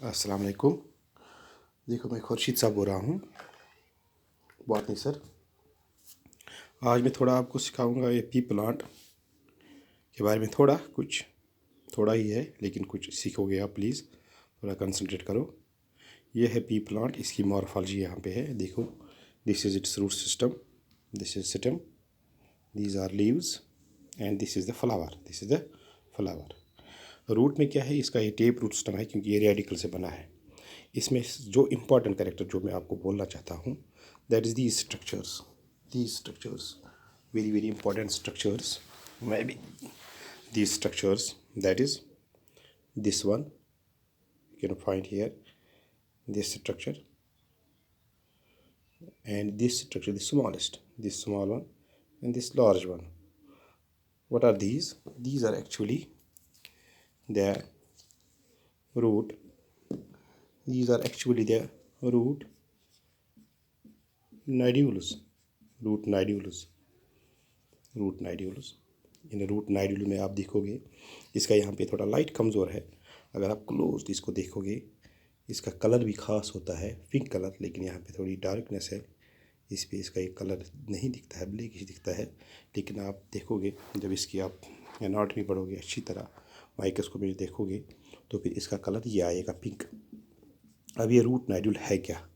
अस्सलाम वालेकुम। देखो, मैं खुर्शीद साहब बोल रहा हूँ, बात नहीं सर। आज मैं थोड़ा आपको सिखाऊंगा ये पी प्लांट के बारे में। थोड़ा ही है, लेकिन कुछ सीखोगे आप। प्लीज़ थोड़ा कंसंट्रेट करो। ये है पी प्लांट, इसकी मॉर्फोलॉजी यहाँ पे है। देखो, this is its root system, this is stem, these are leaves and this is the flower. Root में क्या है, इसका ये टेप रूट सिस्टम है, क्योंकि ये रेडिकल से बना है। इसमें जो इम्पॉर्टेंट कैरेक्टर जो मैं आपको बोलना चाहता हूँ, that is these structures, very very important structures. May be these structures, that is this one, you can find here this structure, and this structure, the smallest, this small one, and this large one. What are these? These are actually the root. These are actually the root nodules. इन root nodule में आप देखोगे, इसका यहाँ पे थोड़ा light कमज़ोर है। अगर आप क्लोज इसको देखोगे, इसका कलर भी ख़ास होता है, पिंक कलर, लेकिन यहाँ पे थोड़ी डार्कनेस है। इस पे इसका एक कलर नहीं दिखता है, ब्लैक ही दिखता है। लेकिन आप देखोगे, जब इसकी आप एनाटॉमी पढ़ोगे अच्छी तरह, माइक्रोस्कोप में देखोगे, तो फिर इसका कलर ये आएगा, पिंक। अब ये रूट नाइड्यूल है क्या?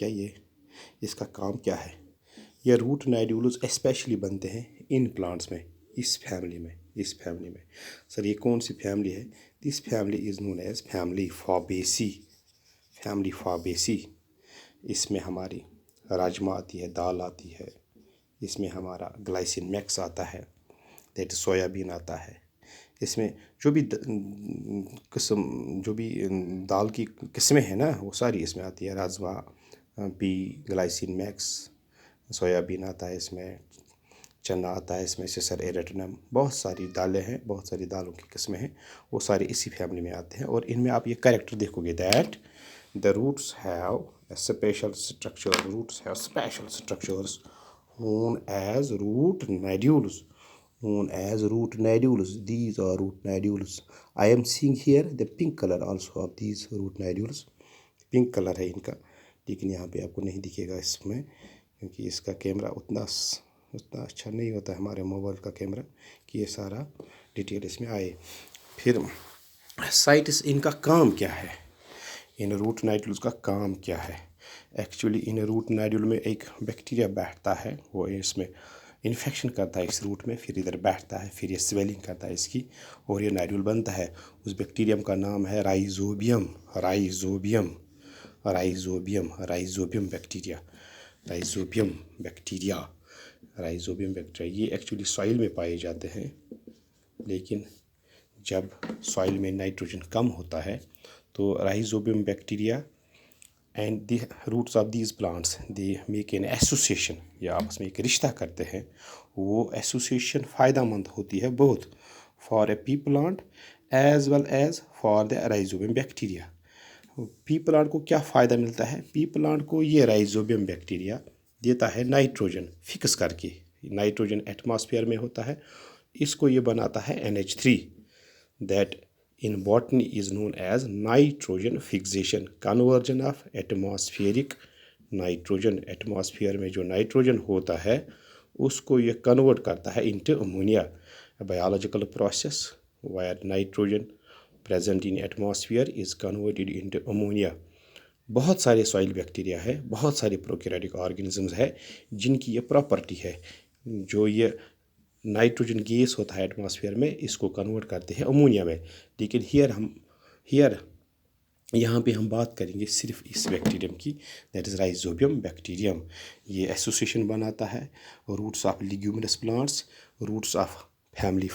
ये इसका काम क्या है? ये रूट नाइड्यूल्स स्पेशली बनते हैं इन प्लांट्स में, इस फैमिली में। सर, ये कौन सी फैमिली है? This family is known as family Fabaceae. इसमें हमारी राजमा आती है, दाल आती है। इसमें हमारा ग्लाइसिन मैक्स आता है, दैट सोयाबीन आता है। इसमें जो भी दाल की किस्में हैं ना, वो सारी इसमें आती है। Rajma, B, glycine max, soybean आता है इसमें, चना आता है इसमें, सेसर एरेटनम, बहुत सारी दालें हैं, बहुत सारी दालों की किस्में हैं, वो सारे इसी फैमिली में आते हैं। और इनमें आप ये कैरेक्टर देखोगे, that the roots have special structures known as root nodules. These are root nodules. I am seeing here the pink color also of these root nodules. Pink colour है इनका, लेकिन यहाँ पे आपको नहीं दिखेगा इसमें, क्योंकि इसका कैमरा उतना अच्छा नहीं होता है, हमारे मोबाइल का कैमरा, कि ये सारा डिटेल इसमें आए। फिर साइट्स, इनका काम क्या है? इन रूट नाइड्यूल्स का काम क्या है? एक्चुअली इन रूट नाइड्यूल में एक बैक्टीरिया बैठता है, वो इसमें इन्फेक्शन करता है इस रूट में, फिर इधर बैठता है, फिर ये स्वेलिंग करता है इसकी, और ये नाइड्यूल बनता है। उस बैक्टीरियम का नाम है राइजोबियम बैक्टीरिया। ये एक्चुअली सॉइल में पाए जाते हैं, लेकिन जब सॉइल में नाइट्रोजन कम होता है, तो rhizobium bacteria and the roots of these plants, they make an association, या आपस में एक रिश्ता करते हैं। वो एसोसिएशन फ़ायदेमंद होती है बहुत for a pea plant as well as for the rhizobium bacteria. Pea plant को क्या फ़ायदा मिलता है? पी प्लांट को ये राइजोबियम बैक्टीरिया देता है नाइट्रोजन फिक्स करके। नाइट्रोजन एटमॉस्फेयर में होता है, इसको ये बनाता है NH3, that in botany is known as nitrogen fixation, conversion of atmospheric nitrogen। Atmosphere में जो नाइट्रोजन होता है, उसको ये कन्वर्ट करता है into ammonia. Biological process where nitrogen present in atmosphere is converted into ammonia। बहुत सारे सॉइल बैक्टीरिया है, बहुत सारे प्रोकैरियोटिक ऑर्गेनिजम्स है, जिनकी ये प्रॉपर्टी है। जो ये नाइट्रोजन गैस होता है एटमॉस्फेयर में, इसको कन्वर्ट करते हैं अमोनिया में। लेकिन यहाँ पे हम बात करेंगे सिर्फ इस बैक्टीरियम की, दैट इज़ राइजोबियम बैक्टीरियम। ये एसोसिएशन बनाता है roots of leguminous plants, roots of family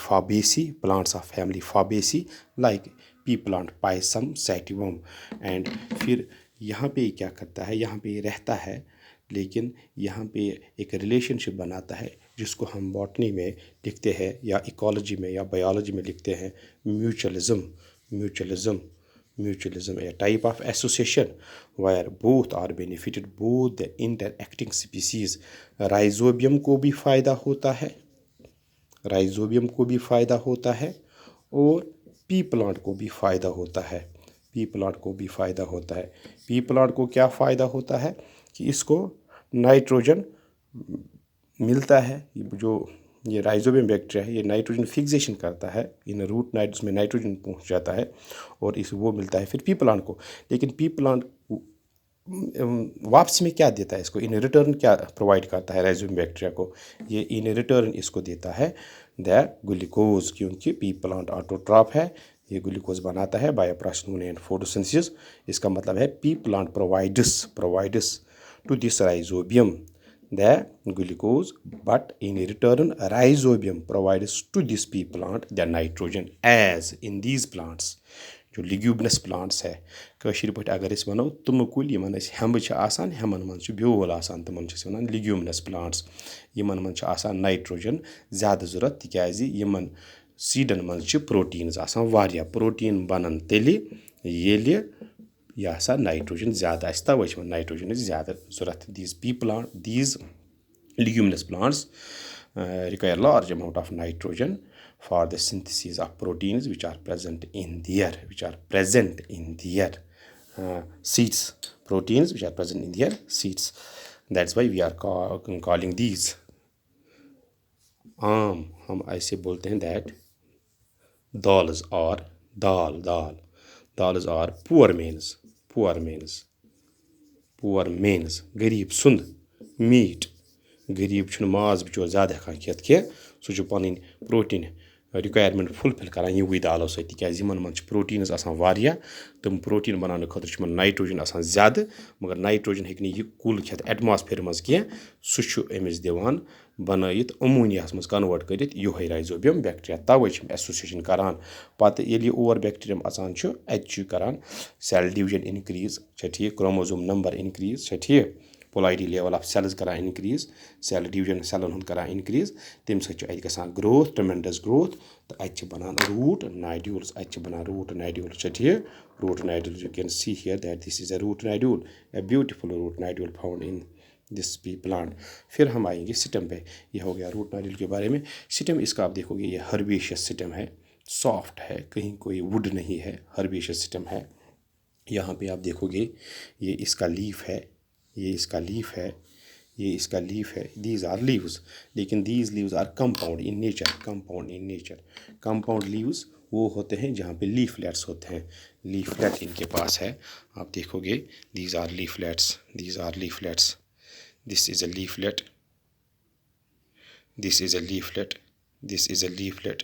Fabaceae, like pea plant, Pisum, sativum. And फिर यहाँ पे क्या करता है? यहाँ पे रहता है, लेकिन यहाँ पे एक रिलेशनशिप बनाता है, जिसको हम बॉटनी में लिखते हैं, या इकोलॉजी में या बायोलॉजी में लिखते हैं mutualism. A type of association where both are benefited, both the interacting species। Rhizobium को भी फ़ायदा होता है, और पी प्लांट को भी फ़ायदा होता है। पी प्लांट को भी फ़ायदा होता है। पी प्लांट को क्या फ़ायदा होता है कि इसको नाइट्रोजन मिलता है। जो ये राइजोबियम बैक्टीरिया है, ये नाइट्रोजन फिक्सेशन करता है, इन रूट नाइट्स में नाइट्रोजन पहुंच जाता है और इस वो मिलता है फिर पी प्लांट को। लेकिन पी प्लांट वापसी में क्या देता है इसको, इन रिटर्न क्या प्रोवाइड करता है राइजोबियम बैक्टीरिया को, ये इन रिटर्न इसको देता है द ग्लूकोज, क्योंकि पी प्लांट ऑटोट्रॉफ है, ये ग्लूकोज बनाता है बाय प्रोसेस एंड फोटोसिंथेसिस। इसका मतलब है pea plant provides to this rhizobium the glucose, but in return rhizobium provides to this pea plant the nitrogen, as in these plants जो leguminous plants है, कशीर पट अगर इस वनो तुम कुल यमन अस हेम्ब छ आसान, हेमन मन छ ब्योल आसान, तमन छ वनान लिग्यूमिनस प्लांट्स। यमन मन छ आसान नाइट्रोजन ज़्यादा ज़रूरत, तिक्याज़ि यमन सीडन मन छ प्रोटीन्स आसान वारिया, प्रोटीन बनन तेली येली यह सा नाइट्रोजन ज़्यादा आस, तवे छ नाइट्रोजन ज़्यादा ज़रूरत। these leguminous plants require large amount of nitrogen for the synthesis of proteins which are present in their seeds, proteins which are present in their seeds. That's why we are calling these हम ऐसे बोलते हैं that dals और दाल्स और poor mains गरीब सुंद meet, गरीब छुन माज बिचोर ज़्यादा हेकान खेत के, सह पन प्रोटीन रिक्वायरमेंट फुलफिल करान यही दालो सह, तिक्याज़ यमन मन प्रोटीन्स आसान वारिया, तम प्रोटीन बनाने खतर नाइट्रोजन आसान ज़्यादा, मगर नाइट्रोजन हेक यह कुल खेत एटमॉस्फेयर मज कह, सह अमिस दिवान बनायित अमोनियास मज कन्वर्ट करित योहे राइजोबियम बैक्टीरिया, तवे एसोसिएशन करान। पत येली और बैक्टीरियम अचान अत करान सेल डिवीजन इनक्रीज, ठीक, क्रोमोसोम नंबर इनक्रीज, ठीक, पोलाइडी लेवल ऑफ सेल्स करान इनक्रीज, सेल डिवीजन सेलन हुंद करान इनक्रीज, तम सत गसान ग्रोथ, ट्रेमेंडस ग्रोथ, तो अत बनान रूट नाइड्यूल्स, ठीक, root nodules you can see here that this is a root nodule, a beautiful root nodule found in this pea plant. फिर हम आएंगे सिस्टम पे, यह हो गया रूट नाइड्यूल के बारे में। सिस्टम इसका आप देखोगे ये हर्बेशियस सिस्टम है, सॉफ्ट है, कहीं कोई वुड नहीं है, हर्बेशियस सिस्टम है। यहाँ पे आप देखोगे ये इसका लीफ है, ये इसका लीफ है, ये इसका लीफ है, दीज आर लीव्स, लेकिन these leaves are compound in nature. Compound leaves वो होते हैं जहाँ पे लीफलेट्स होते हैं, लीफलेट इनके पास है, आप देखोगे these are leaflets, this is a leaflet, this is a leaflet, this is a leaflet,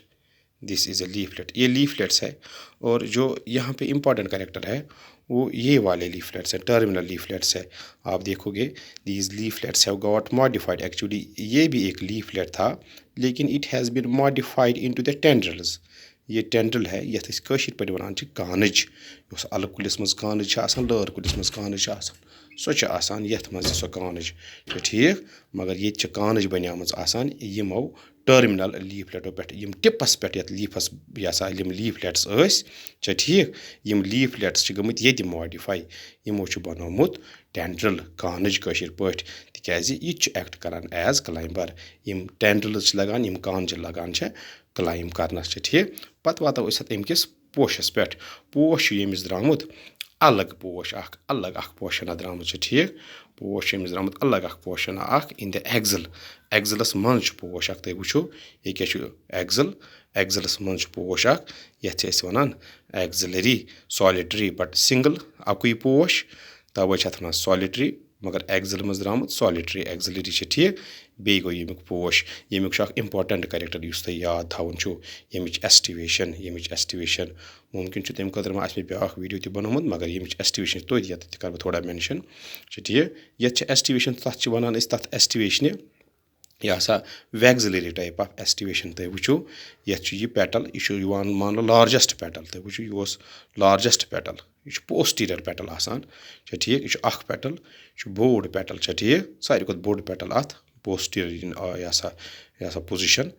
this is a leaflet, ये लीफलेट्स है। और जो यहाँ पे इम्पॉर्टेंट कैरेक्टर है वो ये वाले लीफलेट्स हैं, टर्मिनल लीफलेट्स है। आप देखोगे these leaflets have got modified, actually ये भी एक लीफलेट था लेकिन it has been modified into the tendrils. ये टेंड्रल है, यथ कशीर पे वनान कानज, उस अलग कुलिस मज कानज आसान, लर कुलिस मज कानज आसान, सो आसान यथ मज सो कानज, ठीक, मगर ये कानज बनियामज आसान यमो टर्मिनल लीफलेटों पे, यम टिपस पे यथ लीफस यसा यम लीफलेट्स ठीक, यम लीफलेट्स गमत ये मॉडिफाई, यमो बनोमुत टेंड्रल कानज कशीर पे, तिक्याज़ यह एक्ट करान एज क्लाइंबर, यम टेंड्रल्स लगान, यम कानज लगान क्लाइंब करनस, ठीक। पत वातो अमकिस पोशस पे, पोश यमिस द्रामुत अलग पोश अलग पोशना द्रामुत, ठीक, पोश यमिस द्रामुत अलग पोशना इन द एक्जलस मज पोश तुम वो ये क्या एक्जलस मज पोश ये वनान एक्जलरी सॉलिटरी, बट सिंगल अकुई पोश, तवे वन सॉलिटरी, मगर एक्जल मज द्रामुत सॉलिटरी एक्जलरी, ठीक। बे गो यमुक पोश, यमुक इंपॉर्टेंट कैरेक्टर इस याद थावन यमिच एस्टिवेशन, मुमकिन तम खतर मा ब्या वीडियो तक बनोमुत, मगर यमिच एस्टिवेशन तो ये कर बह थोड़ा मेंशन, ठीक। ये एस्टिवेशन तथ वनान तथ एस्टिवेशन यह सा वैक्सिलरी टाइप ऑफ एस्टिवेशन, तुम वो ये पेटल यह मान लार्जेस्ट पेटल, तुम वो लार्जेस्ट पेटल, यह पोस्टीरियर पेटल आसान, ठीक, यह पेटल, यह बोड़ पेटल, ठीक, सारे खुद बोड़ पेटल अत पोस्टीरियर यह सा पोजिशन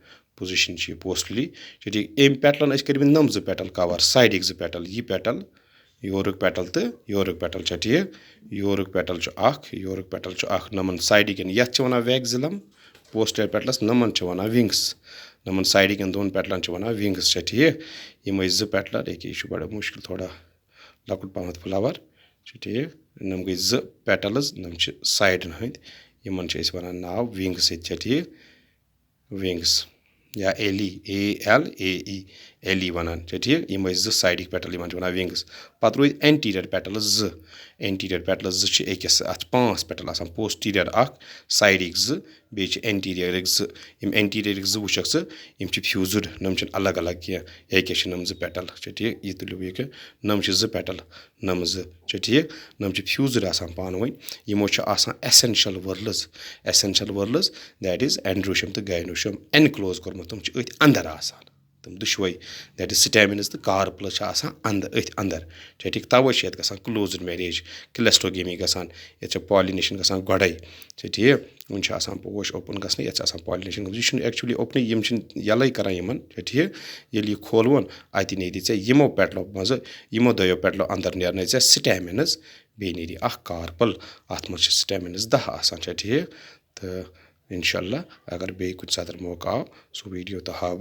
पोस्टली, ठीक। अम पेटलन कर नम जो पेटल कवर, साइडिक जो पेटल, यह पेटल योरुक पेटल तो योरुक पेटल, ठीक, योरुक पेटल योरुक पेटल नमन साइडिकन ये वनान वैक्सिलम, पोस्टीरियर पेटलस नमन वनान विंग्स, नमन साइडिकन दोन पेटलन वनान विंग्स, ठीक। यम जो पेटलर, यह बड़ा मुश्किल थोड़ा लकुट पहम फ्लावर ठीक नम गई ज पेटल्स नम साइडन हंद यमन वन नाव विंग्स ठीक विंग्स या एली ALAE एली वन ठीक यम ज साइडिक पेटल वन विंग्स पत रोज एंटीरियर पेटल्स ज एंटीरियर पेटल्स ज अकिस अत 5 पेटल आसान पोस्टीरियर साइडिक ज बे एंटीरियर ज एंटीरियर ज वुचक ज यम फ्यूज्ड नम अलग अलग कह अके नम ज पेटल ठीक यह तुलो ये नम ज पेटल नम ज ठीक नम फ्यूज्ड आसान पान वन यमो essential whorls that is androecium तो गायनोशियम एनक्लोज कोर्मुत तुम अथ अंदर आसान तुम दुशवै दैट इज स्टेमिनस तो कार्पल्स अंदर अथ अंदर ठीक तवे गसान क्लोज्ड मैरिज क्लेस्ट्रोगेमी गसान ये पॉलिनेशन गसान गोड़े ठीक वन पोश ओपन गसन ये पॉलिनेशन यह एक्चुअली ओपन यम यल कर ठीक ये खोलवन अत नेरी यमो पेटलो मज यमो दो पेटलो अंदर नेरन स्टेमिनस बे नेरी कार्पल अत मज स्टेमिनस 10 आसान ठीक तो इंशाल्लाह अगर बे कुछ सदर मौका आव सो वीडियो तो हाव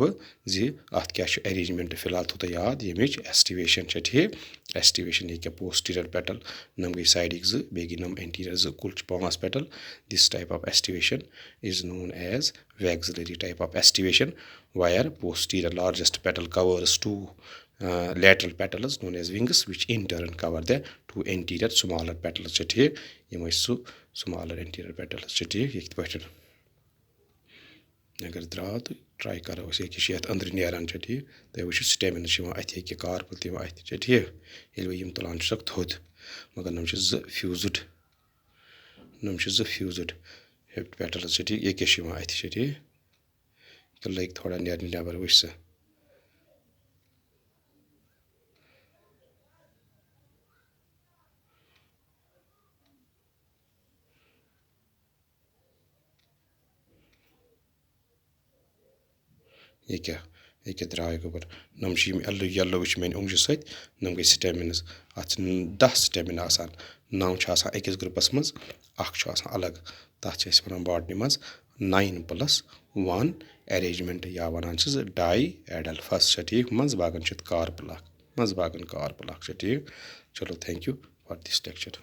जी अत क्या अरेंजमेंट फिलहाल थो तो याद यमिच एस्टिवेशन ठीक एस्टिवेशन ये पोस्टीरियर पेटल नम गई साइडिक ज बे गई नम एंटीरियर ज कुल 5 petal this type of aestivation is known as vexillary type of aestivation where posterior largest petal covers 2 lateral petals known as wings which in turn cover the 2 anterior smaller petals ठीक यम smaller anterior petals ठीक ये पे अगर द्राव तो try करो ये अंदर नान ठीक तो वो स्टेमिना अत कार्पल तम अत ठीक ये यम तुलान थोद मगर नम फ्यूज्ड पेटल्स ठीक ये अत ठीक तो लग थोड़ा नेरन नबर वुच सा ये द्राय गोबर नम येलो वो मे ओंगज सत नम गई स्टेमिनस अत 10 स्टेमिना आसान 9 अकिस ग्रुपस मज अलग तथ वन बॉटनी मज 9+1 अरेंजमेंट या वन डाई एडल्फस ठीक मज बागन कार्पल ठीक चलो thank you for this lecture.